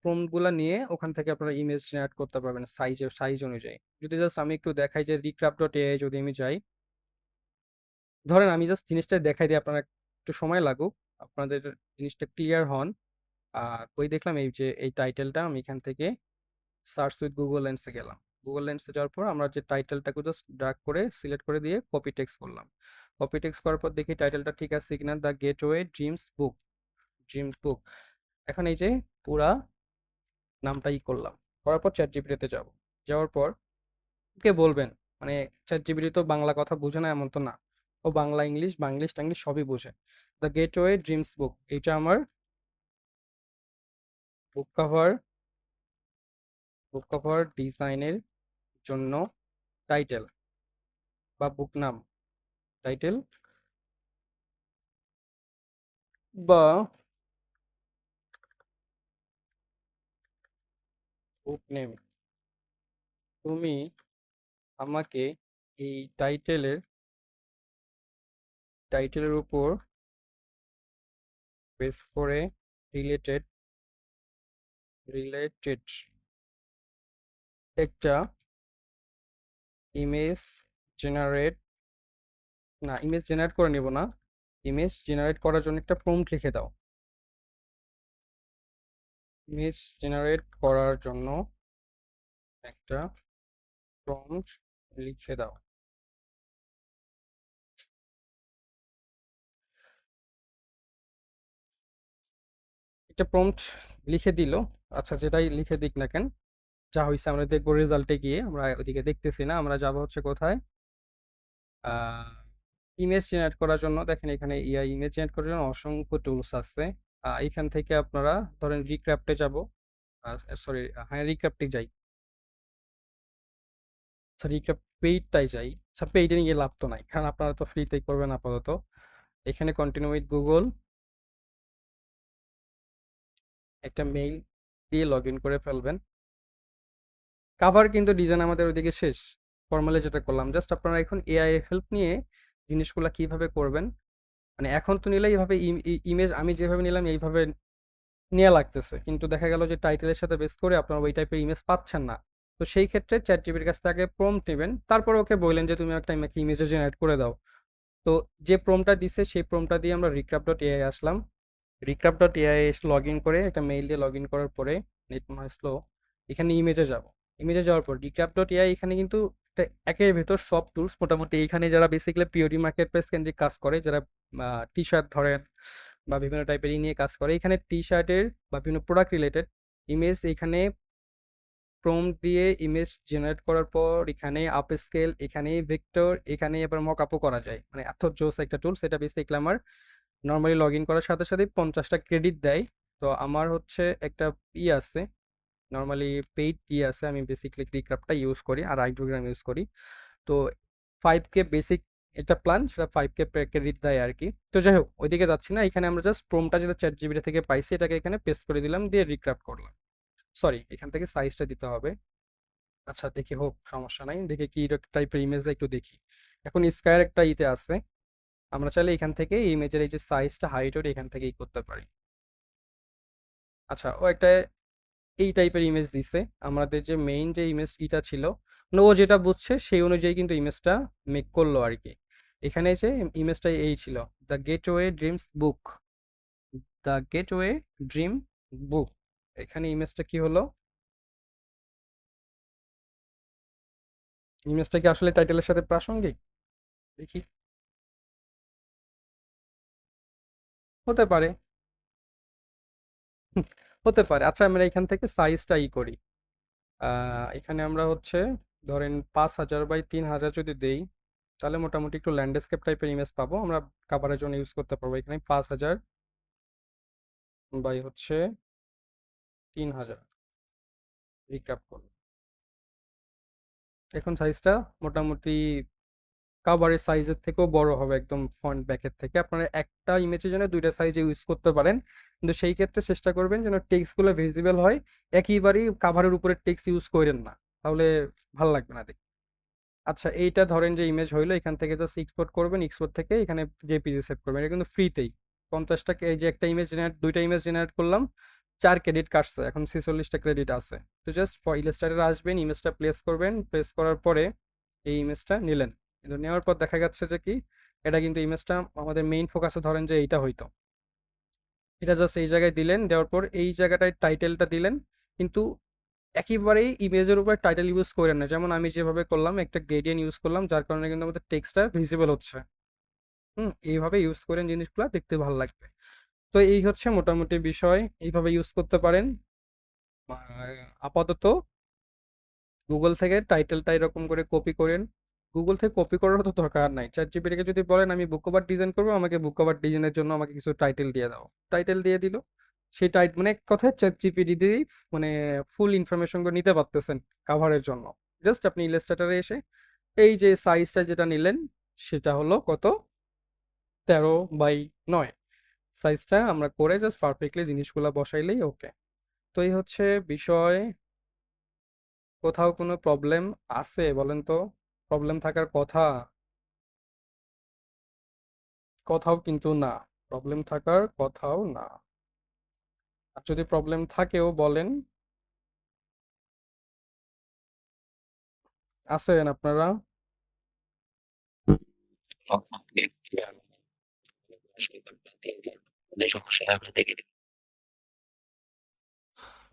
প্রম্পট গুলা নিয়ে ওখান থেকে আপনারা ইমেজ জেনারেট করতে পারবেন সাইজ অনুযায়ী। যদি জাস্ট আমি একটু দেখাই যে রিক্রাফট ডট এআই যদি আমি যাই, ধরেন আমি জাস্ট জিনিসটা দেখাই দিই, আপনারা একটু সময় লাগুক, আপনাদের জিনিসটা ক্লিয়ার হন। কই দেখলাম এই যে এই টাইটেলটা, আমি এখান থেকে সার্চ উইথ গুগল লেন্সে গেলাম। গুগল লেন্সে যাওয়ার পর আমরা যে টাইটেলটাকে জাস্ট ড্র্যাগ করে সিলেক্ট করে দিয়ে কপি টেক্সট করলাম। কপি টেক্সট করার পর দেখি টাইটেলটা ঠিক আছে কিনা, the gateway dreams book, dreams book. এখন এই যে পুরা নামটা করলাম, করার পর চ্যাট জিপিটিতে যাব। যাওয়ার পর ওকে বলবেন, মানে চ্যাট জিপিটি তো বাংলা কথা বুঝে না এমন তো না, ও বাংলা ইংলিশ বাংলিশ টাংলিশ সবই বোঝে। দ্য গেটওয়ে ড্রিমস বুক, এইটা আমার বুক কভার, বুক কভার ডিজাইনের জন্য টাইটেল বা বুক নাম, টাইটেল বা বুক নেম। তুমি আমাকে এই টাইটেলের উপর বেস করে রিলেটেড রিলেটেড একটা ইমেজ জেনারেট, না ইমেজ জেনারেট করে নেব না, ইমেজ জেনারেট করার জন্য একটা প্রম্পট লিখে দাও। ইমেজ জেনারেট করার জন্য একটা প্রম্পট লিখে দাও। একটা প্রম্পট লিখে দিল। আচ্ছা, যেটাই লিখে দিক না কেন, যা হয়েছে আমরা দেখবো রেজাল্টে গিয়ে, আমরা ওদিকে দেখতেছি না, আমরা যাবো হচ্ছে কোথায়, ইমেজ জেনারেট করার জন্য। দেখেন এখানে ইমেজ জেনারেট করার জন্য অসংখ্য টুলস আছে। এখান থেকে আপনারা ধরেন রিক্রাফটে যাব, সরি হ্যাঁ রিক্রাফটে যাই, আচ্ছা রিক্রাফট পেইডটাই যাই। আচ্ছা পেইডে নিয়ে লাভ তো নাই, কারণ আপনারা তো ফ্রিতেই করবেন আপাতত। এখানে কন্টিনিউ উইথ গুগল একটা মেইল দিয়ে লগ ইন করে ফেলবেন। কাভার কিন্তু ডিজাইন আমাদের ওইদিকে শেষ, ফর্মালি যেটা করলাম। জাস্ট আপনারা এখন এআই এর হেল্প নিয়ে জিনিসগুলো কিভাবে করবেন, মানে এখন তো নিলে এইভাবে ইমেজ আমি যেভাবে নিলাম এইভাবে নেওয়া লাগতেছে, কিন্তু দেখা গেল যে টাইটেলের সাথে বেস করে আপনারা ওই টাইপের ইমেজ পাচ্ছেন না। তো সেই ক্ষেত্রে চ্যাট জিপিটির কাছ থেকে প্রম্পট নেবেন, তারপর ওকে বললেন যে তুমি একটা ইমেজ জেনারেট করে দাও। তো যে প্রম্পটটা দিছে সেই প্রম্পটটা দিয়ে আমরা Recraft dot AI Aslam. Recraft dot AI log in করে একটা মেইল দিয়ে লগ ইন করার পরে, নেট মনে হয় স্লো, এখানে ইমেজে যাব। ইমেজে যাওয়ার পর রিক্রাফট ডট এআই এখানে কিন্তু একের ভেতর সব টুলস মোটামুটি। এখানে যারা বেসিক্যালি পিওডি মার্কেট প্লেস কেন্দ্রিক কাজ করে, যারা টি শার্ট ধরেন বা বিভিন্ন টাইপের নিয়ে কাজ করে, এখানে টি শার্টের বা বিভিন্ন প্রোডাক্ট রিলেটেড ইমেজ এখানে প্রম্পট দিয়ে ইমেজ জেনারেট করার পর এখানে আপ স্কেল, এখানে ভেক্টর, এখানে আবার মকআপও করা যায়, মানে এত জোস একটা টুল। সেটা বেসিক্যালি আমার নর্মালি লগ ইন করার সাথে সাথে 50টা ক্রেডিট দেয়। তো আমার হচ্ছে একটা আছে, নর্মালি পেইড আছে, আমি বেসিক্যালি ক্রিক্রাফটটা ইউজ করি আর আইড্রোগ্রাম ইউজ করি। তো 5K বেসিক একটা প্ল্যান, সেটা 5K ক্রেডিট দেয় আর কি। তো যাই হোক, ওইদিকে যাচ্ছি না, এখানে আমরা জাস্ট প্রোমটা যেটা চ্যাট জিপিটি থেকে পাইছি এটাকে এখানে পেস্ট করে দিলাম, দিয়ে রিক্রাফট করলাম। সরি, এখান থেকে সাইজটা দিতে হবে। আচ্ছা দেখি, হোক সমস্যা নাই, দেখি কি টাইপের ইমেজ একটু দেখি। এখন স্কায়ার একটা আছে, আমরা চাইলে এখান থেকে ইমেজের এই যে সাইজটা হাইট ওটা এখান থেকেই করতে পারি। আচ্ছা, ও একটা এই টাইপের ইমেজ দিছে। আমাদের যে মেইন যে ইমেজ এটা ছিল, মানে ও যেটা বুঝছে সেই অনুযায়ী কিন্তু ইমেজটা মেক করলো আর কি। এখানে যে ইমেজটা এই ছিল, the gateway dreams book, the gateway dream book. এখানে ইমেজটা কি হলো, ইমেজটা কি আসলে টাইটেলের সাথে প্রাসঙ্গিক? দেখি, হতে পারে। হতে পারে। আচ্ছা, আমরা এখান থেকে সাইজটা করি। এখানে আমরা হচ্ছে ধরেন 5000 বাই 3000 যদি দেই, তাহলে মোটামুটি একটু ল্যান্ডস্কেপ টাইপের ইমেজ পাবো, আমরা কাভারের জন্য ইউজ করতে পারবো। এখানে 5000 বাই হচ্ছে 3000 রিক্রাফট করবো। এখন সাইজটা মোটামুটি কাভারের সাইজের থেকেও বড় হবে, একদম ফ্রন্ট ব্যাকের থেকে। আপনারা একটা ইমেজের জন্য দুইটা সাইজ ইউজ করতে পারেন, কিন্তু সেই ক্ষেত্রে চেষ্টা করবেন যেন টেক্সটগুলো ভিজিবল হয়। একইবারই কাভারের উপরে টেক্সট ইউজ করেন না, তাহলে ভালো লাগবে না দেখতে। আচ্ছা, এইটা ধরেন যে ইমেজ হইলো, এখান থেকে জাস্ট এক্সপোর্ট করবেন, এক্সপোর্ট থেকে এখানে জেপিজি সেভ করবেন। এটা কিন্তু ফ্রিতেই 50টা, এই যে একটা ইমেজ জেনারেট, দুইটা ইমেজ জেনারেট করলাম, 4 ক্রেডিট কাটছে, এখন 46টা ক্রেডিট আছে। তো জাস্ট ফর ইলাস্ট্রেটরে আসবেন, ইমেজটা প্লেস করবেন, প্লেস করার পরে এই ইমেজটা নিলেন। কিন্তু নেওয়ার পর দেখা যাচ্ছে যে কি, এটা কিন্তু ইমেজটা আমাদের মেইন ফোকাসে ধরেন যে এইটা হইতো, এটা জাস্ট এই জায়গায় দিলেন, দেওয়ার পর এই জায়গাটায় টাইটেলটা দিলেন। কিন্তু একেবারেই ইমেজের উপর টাইটেল ইউজ করেন না, যেমন আমি যেভাবে করলাম, একটা গ্রেডিয়েন্ট ইউজ করলাম, যার কারণে কিন্তু আমাদের টেক্সটটা ভিজিবল হচ্ছে। এইভাবে ইউজ করেন, জিনিসগুলো দেখতে ভালো লাগবে। তো এই হচ্ছে মোটামুটি বিষয়, এইভাবে ইউজ করতে পারেন। আপাতত গুগল থেকে টাইটেলটা এরকম করে কপি করেন। গুগল থেকে কপি করার তো দরকার নাই, চ্যাট জিপিটিকে যদি বলেন আমি বুক কভার ডিজাইন করবো, আমাকে বুক কভার ডিজাইনের জন্য আমাকে কিছু টাইটেল দিয়ে দাও, টাইটেল দিয়ে দিল। সেই মানে এক কথায় চ্যাট জিপিটি দিয়েই মানে ফুল ইনফরমেশন গুলো নিতে পারতেছেন কাভারের জন্য। জাস্ট আপনি ইলাস্ট্রেটরে এসে এই যে সাইজটা যেটা নিলেন, সেটা হলো কত, 13/9 সাইজটা আমরা করে জাস্ট পারফেক্টলি জিনিসগুলো বসাইলেই ওকে। তো এই হচ্ছে বিষয়। কোথাও কোনো প্রবলেম আছে বলেন তো? প্রবলেম থাকার কথা? কোথাও কিন্তু না, প্রবলেম থাকার কথাও না। আর যদি প্রবলেম থাকেও বলেন। আছেন আপনারা?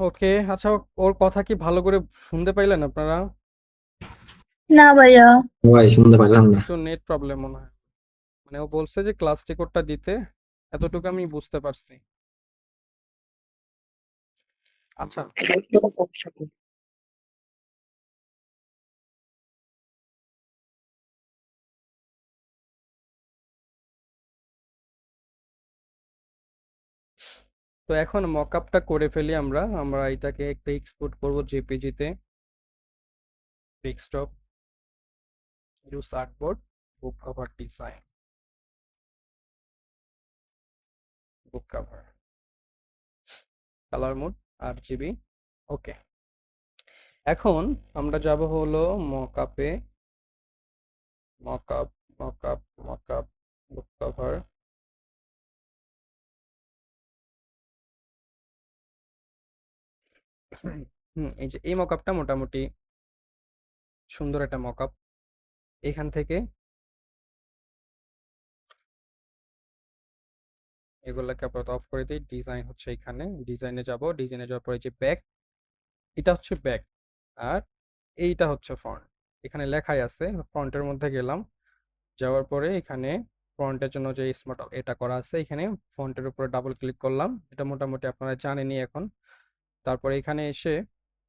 ওকে, আচ্ছা, ওর কথা কি ভালো করে শুনতে পাইলেন আপনারা? না ভাইয়া। ভাই শুনতে পারলাম না। একটু নেট প্রবলেম মনে হয়। মানে ও বলছে যে ক্লাস রেকর্ডটা দিতে, এতটুকু আমি বুঝতে পারছি। আচ্ছা, তো এখন মকআপটা করে ফেলি আমরা। আমরা এটাকে একটা এক্সপোর্ট করব জেপিজিতে। Desktop, use artboard, book cover design, book cover, colour mode RGB। Okay, এখন আমরা যাব হলো মকআপে। Mockup, mockup, mockup, book cover. এই যে এই মকআপটা মোটামুটি সুন্দর একটা মকআপ। এখান থেকে এগুলোকে আপাতত অফ করে দিই। ডিজাইন হচ্ছে এখানে, ডিজাইনে যাব, ডিজাইনে যাওয়ার পরে যে ব্যাক, এটা হচ্ছে ব্যাক, আর এইটা হচ্ছে ফন্ট। এখানে লেখাই আছে, ফন্টের মধ্যে গেলাম, যাওয়ার পরে এখানে ফন্টের জন্য যে স্মার্ট এটা করা আছে, এখানে ফন্টের উপরে ডাবল ক্লিক করলাম। এটা মোটামুটি আপনারা জানেনই এখন। তারপরে এখানে এসে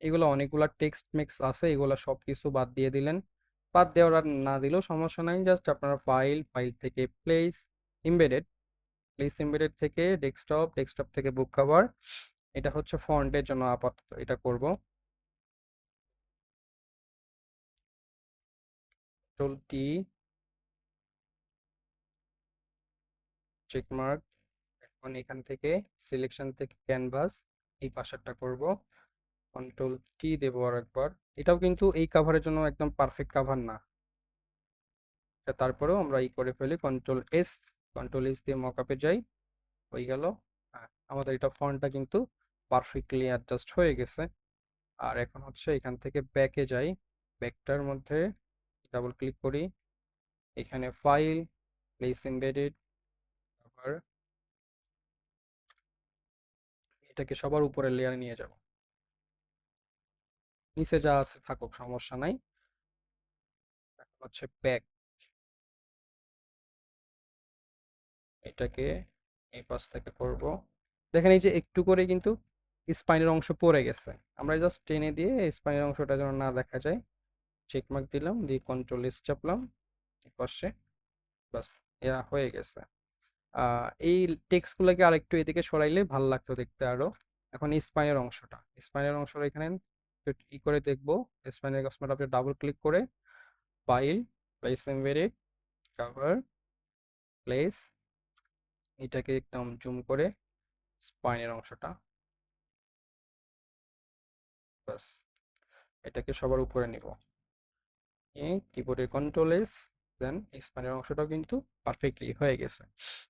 এগুলো অনেকগুলা টেক্সট মিক্স আছে, এগুলো সব কিছু বাদ দিয়ে দিলেন। বাদ দেওয়ার আর না দিলেও সমস্যা নাই, জাস্ট আপনারা ফাইল থেকে প্লেস এমবেডেড থেকে ডেস্কটপ থেকে বুক কভার। এটা হচ্ছে ফন্টের জন্য আপাতত এটা করব। Control T, checkmark. এখন এখান থেকে সিলেকশন থেকে ক্যানভাস, এই পাশেরটা করব। কন্ট্রোল টি দেবো আর একবার। এটাও কিন্তু এই কাভারের জন্য একদম পারফেক্ট কাভার না, তারপরেও আমরা এই করে ফেলি। কন্ট্রোল এস দিয়ে মকআপে যাই, হয়ে গেল। আমাদের এটা ফন্টটা কিন্তু পারফেক্টলি অ্যাডজাস্ট হয়ে গেছে। আর এখন হচ্ছে এখান থেকে ব্যাকে যাই, ব্যাকটার মধ্যে ডাবল ক্লিক করি, এখানে ফাইল, প্লেস এমবেডেড, আবার এটাকে সবার উপরের লেয়ারে নিয়ে যাব। নিচে যা আছে থাকুক, সমস্যা নাই। এখন হচ্ছে ব্যাক, এটাকে এই পাশ থেকে করব। দেখেন এই যে একটু করে কিন্তু স্পাইনের অংশ পড়ে গেছে, আমরা জাস্ট টেনে দিয়ে স্পাইনের অংশটা যেন না দেখা যায় চেকমার্ক দিলাম, দিয়ে কন্ট্রোল এস চাপলাম এই পাশে, বাস এরা হয়ে গেছে। এই টেক্সটগুলোকে আরেকটু এদিকে সরাইলে ভালো লাগতো দেখতে আরো। এখন স্পাইনের অংশটা এখানে একটু ই করে দেখবো। স্পাইনের অংশটা আপনি ডাবল ক্লিক করে file, place embedded, cover, place, এটাকে একদম জুম করে স্পাইনের অংশটা, বাস এটাকে সবার উপরে নিব। কিবোর্ডের কন্ট্রোল এস, দেন স্পাইনের অংশটাও কিন্তু পারফেক্টলি হয়ে গেছে।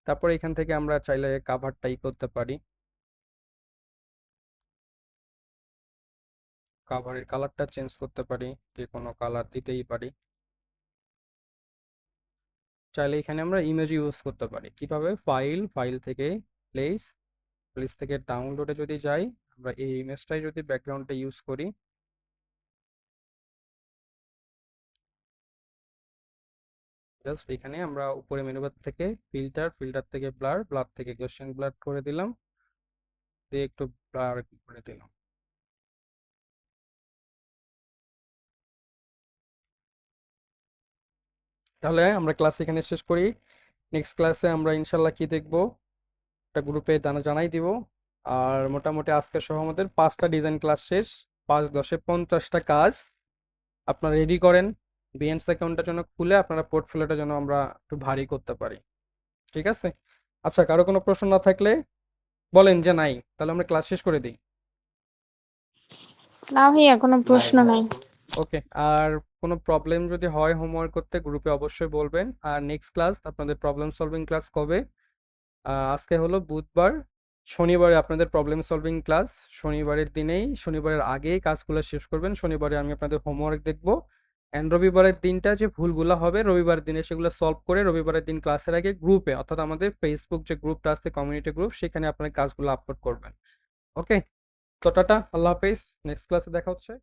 তারপর এখান থেকে আমরা চাইলে কাভারটাই করতে পারি, কাভারের কালারটা চেঞ্জ করতে পারি, যে কোনো কালার দিতেই পারি। চাইলে এখানে আমরা ইমেজ ইউজ করতে পারি। কিভাবে? ফাইল থেকে প্লেস থেকে ডাউনলোডে যদি যাই, আমরা এই ইমেজটাই যদি ব্যাকগ্রাউন্ডে ইউজ করি, জাস্ট এখানে আমরা উপরে মেনু বার থেকে ফিল্টার থেকে ব্লার থেকে গসিয়ান ব্লার করে দিলাম, দিয়ে একটু ব্লার করে দিলাম। তাহলে আমরা ক্লাস এখানে শেষ করি। নেক্সট ক্লাসে আমরা ইনশাল্লাহ কি দেখব একটা গ্রুপে জানাই দিব। আর মোটামুটি আজকে সহ আমাদের 5টা ডিজাইন ক্লাস শেষ। 5×10 50টা কাজ আপনারা রেডি করেন। বিএনস অ্যাকাউন্টটা যেন খুলে আপনারা পোর্টফোলিওটা যেন আমরা একটু ভারী করতে পারি, ঠিক আছে? আচ্ছা, কারো কোনো প্রশ্ন না থাকলে বলেন যে নাই, তাহলে আমরা ক্লাস শেষ করে দিই। না ভাইয়া, কোনো প্রশ্ন নাই। ওকে, আর কোনো প্রবলেম যদি হয় হোমওয়ার্ক করতে গ্রুপে অবশ্যই বলবেন। আর নেক্সট ক্লাস আপনাদের প্রবলেম সলভিং ক্লাস কবে? আজকে হলো বুধবার, শনিবারে আপনাদের প্রবলেম সলভিং ক্লাস। শনিবারের আগেই কাজগুলো শেষ করবেন। শনিবারে আমি আপনাদের হোমওয়ার্ক দেখব, অ্যান্ড রবিবারের দিনটা যে ভুলগুলো হবে রবিবারের দিনে সেগুলো সলভ করে রবিবারের দিন ক্লাসের আগে গ্রুপে, অর্থাৎ আমাদের ফেসবুক যে গ্রুপটা আছে কমিউনিটি গ্রুপ, সেখানে আপনার কাজগুলো আপলোড করবেন। ওকে, তো টাটা, আল্লাহ হাফেজ, নেক্সট ক্লাসে দেখা হচ্ছে।